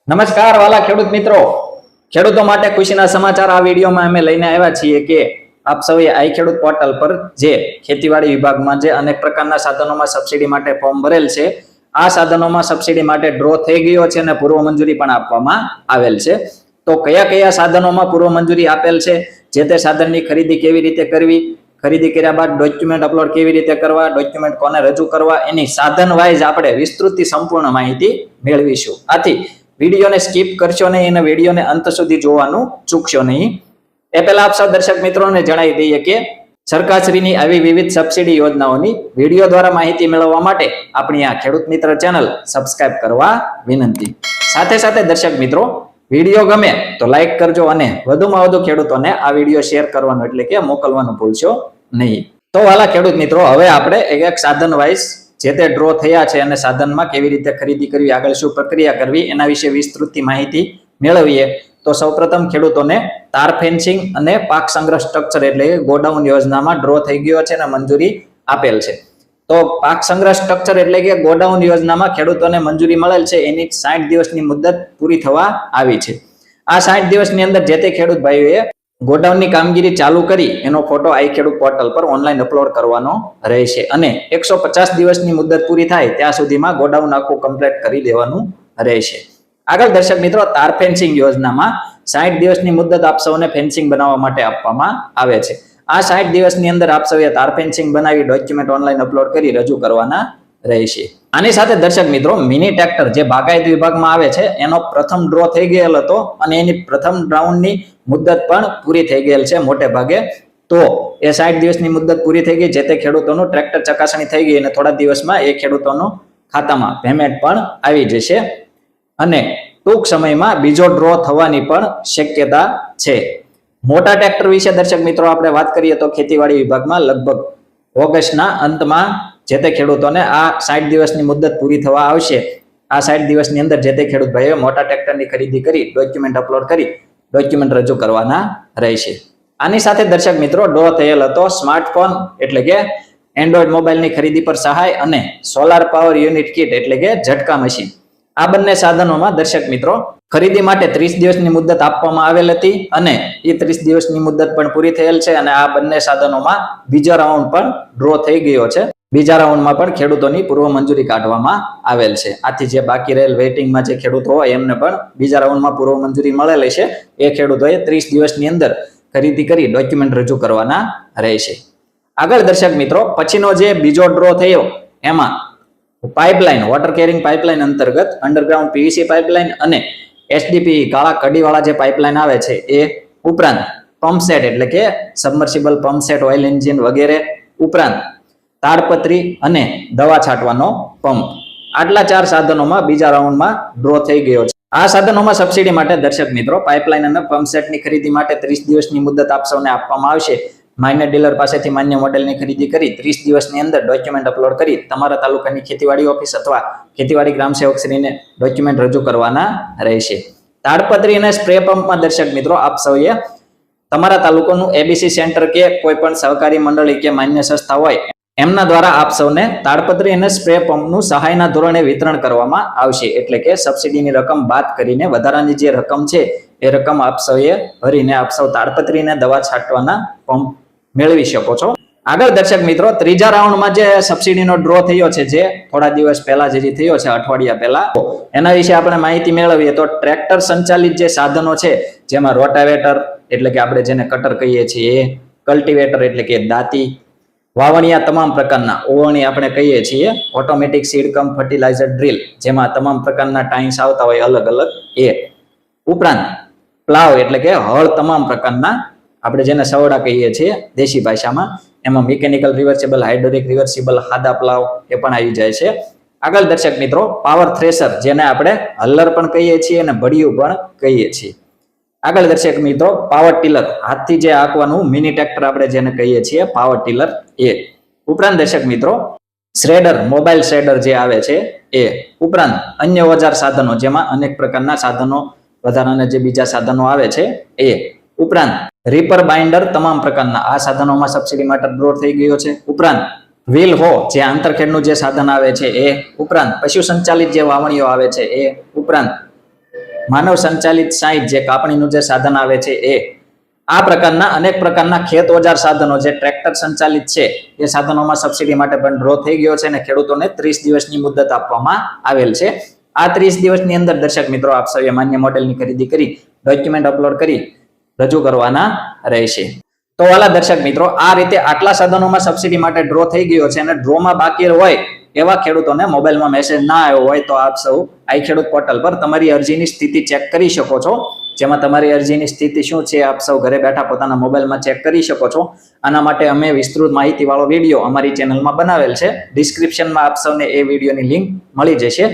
નમસ્કાર વાલા ખેડૂત મિત્રો, ખેડૂતો માટે ખુશીના સમાચાર આ વિડીયોમાં અમે લઈને આવ્યા છીએ કે આપ સૌએ આઈ ખેડૂત પોર્ટલ પર જે ખેતીવાડી વિભાગમાં જે અનેક પ્રકારના સાધનોમાં સબસિડી માટે ફોર્મ ભરેલ છે, આ સાધનોમાં સબસિડી માટે ડ્રો થઈ ગયો છે અને પૂર્વ મંજૂરી પણ આપવામાં આવેલ છે. તો કયા કયા સાધનોમાં પૂર્વ મંજૂરી આપેલ છે, જે તે સાધનની ખરીદી કેવી રીતે કરવી, ખરીદી કર્યા બાદ ડોક્યુમેન્ટ અપલોડ કેવી રીતે કરવા, ડોક્યુમેન્ટ કોને રજૂ કરવા, એની સાધન વાઇઝ આપણે વિસ્તૃતથી સંપૂર્ણ માહિતી મેળવીશું. આથી વિડીયોને સ્કીપ કરશો નહીં અને વિડીયોને અંત સુધી જોવાનું ચૂકશો નહીં. એ પહેલા આપ સૌ દર્શક મિત્રોને જણાવી દઈએ કે સરકારશ્રીની આવી વિવિધ સબસિડી યોજનાઓની વિડીયો દ્વારા માહિતી મેળવવા માટે આપણી આ ખેડૂત મિત્ર ચેનલ સબસ્ક્રાઇબ કરવા વિનંતી. સાથે સાથે દર્શક મિત્રો, વિડીયો ગમે તો લાઈક કરજો અને વધુમાં વધુ ખેડૂતોને આ વિડીયો શેર કરવાનું એટલે કે મોકલવાનું ભૂલશો નહીં. તો વાલા ખેડૂત મિત્રો, હવે આપણે એક સાધન વાઇઝ જે તે ડ્રો થયા છે અને સાધનમાં કેવી રીતે ખરીદી કરવી, આગળ શું પ્રક્રિયા કરવી, એના વિશે વિસ્તૃત માહિતી મેળવીએ. તો સૌપ્રથમ ખેડૂતોને તાર ફેન્સિંગ અને પાક સંગ્રહ સ્ટ્રક્ચર એટલે ગોડાઉન યોજનામાં ડ્રો થઈ ગયો છે અને મંજૂરી આપેલ છે. તો પાક સંગ્રહ સ્ટ્રક્ચર એટલે કે ગોડાઉન યોજનામાં ખેડૂતોને મંજૂરી મળેલ છે, એની 60 દિવસની મુદત પૂરી થવા આવી છે. આ 60 દિવસની અંદર જે તે ખેડૂત ભાઈઓએ ગોડાઉનની કામગીરી ચાલુ કરી એનો ફોટો આઈ ખેડૂત પોર્ટલ પર ઓનલાઈન અપલોડ કરવાનો રહેશે અને 150 દિવસની મુદત પૂરી થાય ત્યાં સુધીમાં ગોડાઉન આખું કમ્પ્લીટ કરી દેવાનું રહેશે. આગળ દર્શક મિત્રો, તાર ફેન્સિંગ યોજનામાં 60 દિવસની મુદત આપ સૌને ફેન્સિંગ બનાવવા માટે આપવામાં આવે છે. આ 60 દિવસની અંદર આપ સૌએ તાર ફેન્સિંગ બનાવી ડોક્યુમેન્ટ ઓનલાઈન અપલોડ કરી રજૂ કરવાના રહેશે. આની સાથે દર્શક મિત્રો, મિની ટ્રેક્ટર જે બાગાયત વિભાગમાં આવે છે એનો પ્રથમ ડ્રો થઈ ગયેલ હતો અને એની પ્રથમ રાઉન્ડની મુદત પણ પૂરી થઈ ગયેલ છે મોટે ભાગે. તો એ 60 દિવસની મુદત પૂરી થઈ ગઈ, જે તે ખેડૂતોનું ટ્રેક્ટર ચકાસણી થઈ ગઈ અને થોડા દિવસમાં એ ખેડૂતોનું ખાતામાં પેમેન્ટ પણ આવી જશે અને ટૂંક સમયમાં બીજો ડ્રો થવાની પણ શક્યતા છે. મોટા ટ્રેક્ટર વિશે દર્શક મિત્રો આપણે વાત કરીએ તો ખેતીવાડી વિભાગમાં લગભગ ઓગસ્ટના અંતમાં જે તે ખેડૂતોને આ 60 દિવસની મુદત પૂરી થવા આવશે. આ 60 દિવસની અંદર જે તે ખેડૂત ભાઈઓ મોટા ટ્રેક્ટરની ખરીદી કરી ડોક્યુમેન્ટ અપલોડ કરી ડોક્યુમેન્ટ રજૂ કરવાના રહેશે. આની સાથે દર્શક મિત્રો, ડ્રો થયેલ હતો સ્માર્ટફોન એટલે કે એન્ડ્રોઈડ મોબાઈલની ખરીદી પર સહાય અને સોલાર પાવર યુનિટ કિટ એટલે કે ઝટકા મશીન. આ બંને સાધનોમાં દર્શક મિત્રો ખરીદી માટે 30 દિવસની મુદત આપવામાં આવેલ હતી અને એ 30 દિવસની મુદત પણ પૂરી થયેલ છે અને આ બંને સાધનોમાં બીજા રાઉન્ડ પણ ડ્રો થઈ ગયો છે. બીજા રાઉન્ડમાં પણ ખેડૂતોની પૂર્વ મંજૂરી કાઢવામાં આવેલ છે. આથી જે બાકી રહેલ વેઇટિંગમાં જે ખેડૂતો હોય એમને પણ બીજા રાઉન્ડમાં પૂર્વ મંજૂરી મળેલી છે. એ ખેડૂતોએ 30 દિવસની અંદર ખરીદી કરી ડોક્યુમેન્ટ રજૂ કરવાના રહેશે. આગળ દર્શક મિત્રો, પછીનો જે બીજો ડ્રો થયો એમાં પાઇપલાઇન, વોટર કેરિંગ પાઇપલાઇન અંતર્ગત અંડરગ્રાઉન્ડ પીવીસી પાઇપલાઇન અને એસડીપી કાળા કડીવાળા જે પાઇપલાઇન આવે છે એ ઉપરાંત પંપસેટ એટલે કે સબમર્સિબલ પંપસેટ, ઓઇલ એન્જિન વગેરે ઉપરાંત તાડપત્રી અને દવા છાંટવાનો પંપ, આટલા 4 સાધનોમાં બીજા રાઉન્ડમાં ડ્રો થઈ ગયો છે. આ સાધનોમાં સબસિડી માટે દર્શક મિત્રો પાઇપલાઇન અને પંપસેટની ખરીદી માટે 30 દિવસની મુદત આપ સૌને આપવામાં આવશે. માન્ય ડીલર પાસેથી માન્ય મોડેલની ખરીદી કરી 30 દિવસની અંદર ડોક્યુમેન્ટ અપલોડ કરી તમારા તાલુકાની ખેતીવાડી ઓફિસ અથવા ખેતીવાડી ગ્રામ સેવક શ્રીને ડોક્યુમેન્ટ રજૂ કરવાના રહેશે. તાડપત્રી અને સ્પ્રે પંપમાં દર્શક મિત્રો આપ સૌએ તમારા તાલુકાનું એબીસી સેન્ટર કે કોઈ પણ સહકારી મંડળી કે માન્ય સંસ્થા હોય એમના દ્વારા આપ સૌને તાડપત્રી અને સ્પ્રે પંપનું સહાયના ધોરણે વિતરણ કરવામાં આવશે. એટલે કે સબસિડીની રકમ બાદ કરીને વધારાની જે રકમ છે એ રકમ આપ સૌએ ભરીને આપ સૌ તાડપત્રી અને દવા છાંટવાના પંપ મેળવી શકો છો. આગળ દર્શક મિત્રો, ત્રીજા રાઉન્ડમાં જે સબસિડીનો ડ્રો થયો છે, જે થોડા દિવસ પહેલા જે થયો છે, અઠવાડિયા પહેલા, એના વિશે આપણે માહિતી મેળવીએ તો ટ્રેક્ટર સંચાલિત જે સાધનો છે જેમાં રોટાવેટર એટલે કે આપણે જેને કટર કહીએ છીએ, કલ્ટિવેટર એટલે કે દાંતી, વાવણિયા તમામ પ્રકારના ઓવણી આપણે કહીએ છીએ, ઓટોમેટિક સીડ કમ ફર્ટિલાઇઝર ડ્રીલ જેમાં તમામ પ્રકારના ટાઈમ્સ આવતા હોય અલગ અલગ એ ઉપરાંત પ્લાવ એટલે કે હળ તમામ પ્રકારના આપણે જેને સવડા કહીએ છીએ દેશી ભાષામાં, એમાં મિકેનિકલ રિવર્સિબલ, હાઇડ્રોલિક રિવર્સિબલ, હાદા પ્લાવ એ પણ આવી જાય છે. આગળ દર્શક મિત્રો, પાવર થ્રેશર જેને આપણે હલ્લર પણ કહીએ છીએ અને ભડિયું પણ કહીએ છીએ. આગળ દર્શક મિત્રો, પાવર ટીલર હાથથી જે હાંકવાનું મિની ટ્રેક્ટર આપણે જેને કહીએ છીએ પાવર ટીલર એ ઉપરાંત દર્શક મિત્રો શ્રેડર, મોબાઈલ શ્રેડર જે આવે છે એ ઉપરાંત અન્ય ઓજાર સાધનો જેમાં અનેક પ્રકારના સાધનો વધારાના જે બીજા સાધનો આવે છે એ ઉપરાંત રીપર, બાઇન્ડર તમામ પ્રકારના આ સાધનોમાં સબસિડી માટે ડ્રો થઈ ગયો છે. ઉપરાંત વ્હીલ હો જે આંતરખેડનું જે સાધન આવે છે એ ઉપરાંત પશુ સંચાલિત જે વાવણીઓ આવે છે એ ઉપરાંત માનવ સંચાલિત સાઈટ જે કાપણીનું જે સાધન આવે છે એ આ પ્રકારના અનેક પ્રકારના ખેત ઓજાર સાધનો જે ટ્રેક્ટર સંચાલિત છે એ સાધનોમાં સબસિડી માટે પણ ડ્રો થઈ ગયો છે અને ખેડૂતોને 30 દિવસની મુદત આપવામાં આવેલ છે. આ 30 દિવસની અંદર દર્શક મિત્રો આપ સૌએ માન્ય મોડેલની ખરીદી કરી ડોક્યુમેન્ટ અપલોડ કરી રજૂ કરવાના રહેશે. તો વાલા દર્શક મિત્રો, આ રીતે આટલા સાધનોમાં સબસિડી માટે ડ્રો થઈ ગયો છે અને ડ્રોમાં બાકી હોય એવા ખેડૂતોને મોબાઈલમાં મેસેજ ના આવ્યો હોય તો આપ સૌ આઈ ખેડૂત પોર્ટલ પર તમારી અરજીની સ્થિતિ ચેક કરી શકો છો. જેમાં તમારી અરજીની સ્થિતિ શું છે આપ સૌ ઘરે બેઠા પોતાના મોબાઈલમાં ચેક કરી શકો છો. આના માટે અમે વિસ્તૃત માહિતી વાળો વિડીયો અમારી ચેનલમાં બનાવેલ છે. ડિસ્ક્રિપ્શનમાં આપ સૌને એ વિડીયોની લિંક મળી જશે.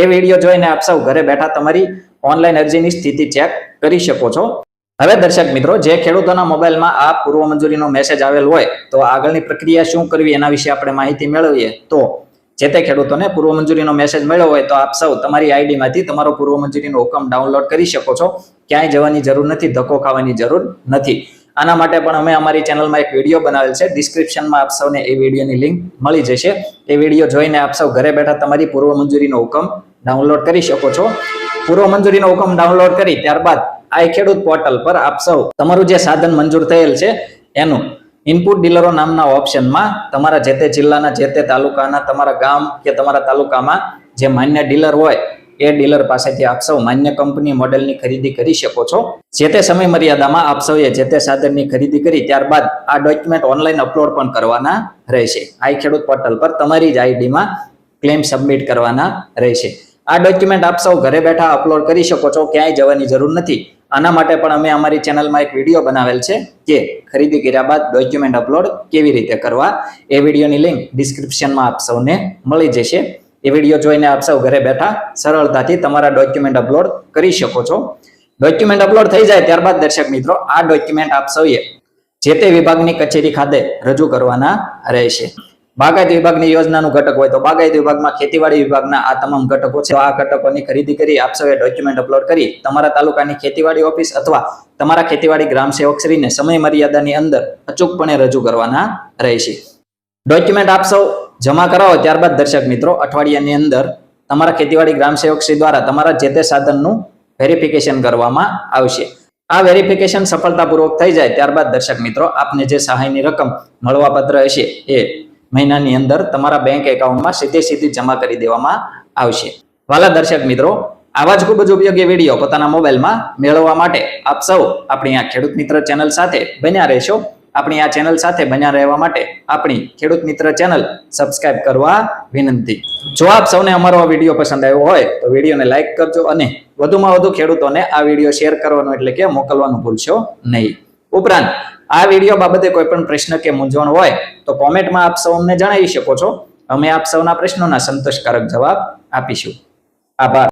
એ વિડીયો જોઈને આપ સૌ ઘરે બેઠા તમારી ઓનલાઈન અરજીની સ્થિતિ ચેક કરી શકો છો. હવે દર્શક મિત્રો, જે ખેડૂતોના મોબાઈલમાં આ પૂર્વ મંજૂરીનો મેસેજ આવેલ હોય તો આગળની પ્રક્રિયા શું કરવી એના વિશે આપણે માહિતી મેળવીએ. તો જે તે ખેડૂતોને પૂર્વ મંજૂરીનો મેસેજ મળ્યો હોય તો આપ સૌ તમારી આઈડીમાંથી તમારો પૂર્વ મંજૂરીનો હુકમ ડાઉનલોડ કરી શકો છો. ક્યાંય જવાની જરૂર નથી, ધક્કો ખાવાની જરૂર નથી. આના માટે પણ અમે અમારી ચેનલમાં એક વિડીયો બનાવેલ છે. ડિસ્ક્રિપ્શનમાં આપ સૌને એ વિડીયોની લિંક મળી જશે. એ વિડીયો જોઈને આપ સૌ ઘરે બેઠા તમારી પૂર્વ મંજૂરીનો હુકમ ડાઉનલોડ કરી શકો છો. પૂર્વ મંજૂરીનો હુકમ ડાઉનલોડ કરી ત્યારબાદ આ ખેડૂત પોર્ટલ પર આપ સૌ તમારું જે સાધન મંજૂર થયેલ છે એનું ઇનપુટ ડીલરો નામના ઓપ્શનમાં તમારા જે તે જિલ્લાના જે તે તાલુકાના તમારા ગામ કે તમારા તાલુકામાં જે માન્ય ડીલર હોય એ ડીલર પાસેથી આપ સૌ માન્ય કંપની મોડેલની ખરીદી કરી શકો છો. જે તે સમય મર્યાદામાં આપ સૌએ જે તે સાધનની ખરીદી કરી ત્યારબાદ આ ડોક્યુમેન્ટ ઓનલાઈન અપલોડ પણ કરવાના રહેશે. આ ખેડૂત પોર્ટલ પર તમારી જ આઈડીમાં ક્લેમ સબમિટ કરવાના રહેશે. આ ડોક્યુમેન્ટ આપ સૌ ઘરે બેઠા અપલોડ કરી શકો છો, ક્યાંય જવાની જરૂર નથી. આના માટે પણ અમે અમારી ચેનલમાં એક વિડીયો બનાવેલ છે કે ખરીદી કર્યા બાદ ડોક્યુમેન્ટ અપલોડ કેવી રીતે કરવા. એ વિડીયોની લિંક ડિસ્ક્રિપ્શનમાં આપ સૌને મળી જશે. એ વિડીયો જોઈને આપ સૌ ઘરે બેઠા સરળતાથી તમારા ડોક્યુમેન્ટ અપલોડ કરી શકો છો. ડોક્યુમેન્ટ અપલોડ થઈ જાય ત્યારબાદ દર્શક મિત્રો આ ડોક્યુમેન્ટ આપ સૌએ જે તે વિભાગની કચેરી ખાતે રજૂ કરવાના રહેશે. બાગાયત વિભાગની યોજનાનું ઘટક હોય તો બાગાયત વિભાગમાં, ખેતીવાડી વિભાગના આ તમામ ઘટકો છે. આ ઘટકોની ખરીદી કરી આપ સૌએ ડોક્યુમેન્ટ અપલોડ કરી તમારા તાલુકાની ખેતીવાડી ઓફિસ અથવા તમારા ખેતીવાડી ગ્રામ સેવકશ્રીને સમય મર્યાદાની અંદર અચૂકપણે રજૂ કરવાના રહેશે. ડોક્યુમેન્ટ આપ સૌ જમા કરાવો ત્યારબાદ દર્શક મિત્રો અઠવાડિયાની અંદર તમારા ખેતીવાડી ગ્રામ સેવકશ્રી દ્વારા તમારા જે તે સાધનનું વેરિફિકેશન કરવામાં આવશે. આ વેરિફિકેશન સફળતાપૂર્વક થઈ જાય ત્યારબાદ દર્શક મિત્રો આપને જે સહાયની રકમ મળવાપાત્ર હશે એ મહિનાની અંદર તમારા બેંક એકાઉન્ટમાં સીધી જમા કરી દેવામાં આવશે. વાલા દર્શક મિત્રો, આવા જ ખૂબ જ ઉપયોગી વિડીયો પોતાના મોબાઈલમાં મેળવવા માટે આપ સૌ આપણી આ ખેડૂત મિત્ર ચેનલ સાથે બન્યા રહેશો. આપણી આ ચેનલ સાથે બન્યા રહેવા માટે આપણી ખેડૂત મિત્ર ચેનલ સબસ્ક્રાઇબ કરવા વિનંતી. જો આપ સૌને અમારો આ વિડીયો પસંદ આવ્યો હોય તો વિડીયોને લાઈક કરજો અને વધુમાં વધુ ખેડૂતોને આ વિડીયો શેર કરવાનો એટલે કે મોકલવાનું ભૂલશો નહીં. ઉપરાંત આ વિડીયો બાબતે કોઈ પણ પ્રશ્ન કે મૂંઝવણ હોય તો કોમેન્ટમાં આપ સૌ અમને જણાવી શકો છો. અમે આપ સૌના પ્રશ્નોના સંતોષકારક જવાબ આપીશું. આભાર.